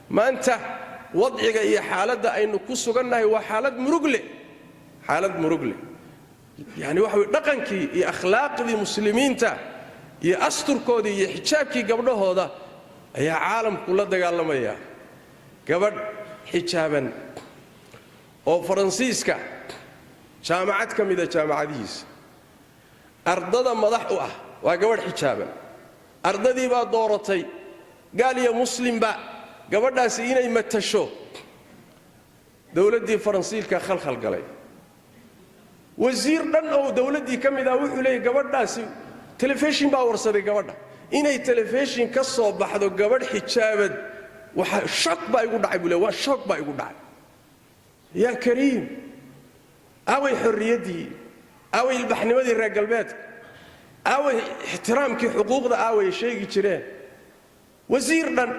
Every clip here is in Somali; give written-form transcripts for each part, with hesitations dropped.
maanta wadciga iyo xaaladda aynu ku sugannahay waa xaalad murugle yani waxa way dhaqankii iyo akhlaaqdii muslimiinta iyo asturkoodii iyo xijaabkii gabdhahooda ayaa caalamku la dagaalamaya gabadh xijaaban oo Faransiiska jaamacad kamida jaamacadihiisa ardada madax u ah waa gabadh xijaaban ardadii baa dooratay gaal iyo muslimba gabadhaasi inay matasho dawladdii Faransiiska khalkhal galay wasiir dhan oo dawladdii kamida wuxuu leeyahay gabadhaasi telefishin baa warsaday gabadha inay telefishin ka soo baxdo gabadh xijaabad waxa shock baa igu dhacay buu leeyahay waa shock baa igu dhacay ya kariim away xorriyadii away ilbaxnimadii reer galbeedka away ixtiraamkii xuquuqda away sheegi jireen wasiir dhan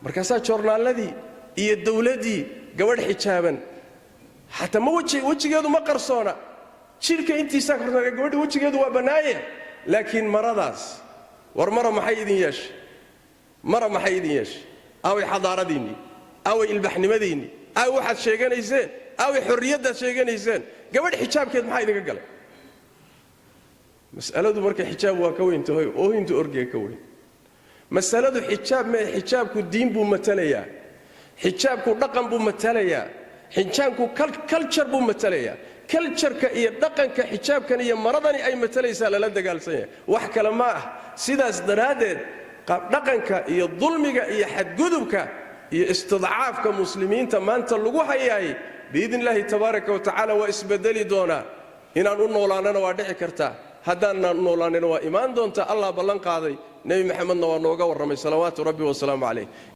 markaasaa joornaaladii iyo dawladdii gabadh xijaaban hatta ma wajigeedu ma qarsoona jirka intiisa qarsoona gabadha wajigeedu waa banaaye laakiin maradaas war mara maxay idin yeeshay away xadaaradiini away ilbaxnimadiini ay waxaad sheeganayseen away xorriyadda sheeganayseen gabadh xijaabkeed maxay idinka galay mas'aladu marka xijaab waa ka weyn tahay oo inta orgey ka weyn mas'aladu xijaabku diin buu matalayaa xijaabku dhaqan buu matalayaa xijaabku culture buu matalayaa culture-ka iyo dhaqanka xijaabkan iyo maradani ay matalaysaa lala dagaalsan yahay wax kale ma ah sidaas daraadeed dhaqanka iyo dulmiga iyo xadgudubka iyo istidcaafka muslimiinta maanta lagu hayaay biidnillaahi tabaaraka wa tacaala waa isbedeli doonaa inaan u noolaanana waa dhici kartaa haddaan noolaanana waa imaan doontaa allah ballan qaaday nebi maxamedna waa nooga warramay salawaatu rabbi wasalaamu calayh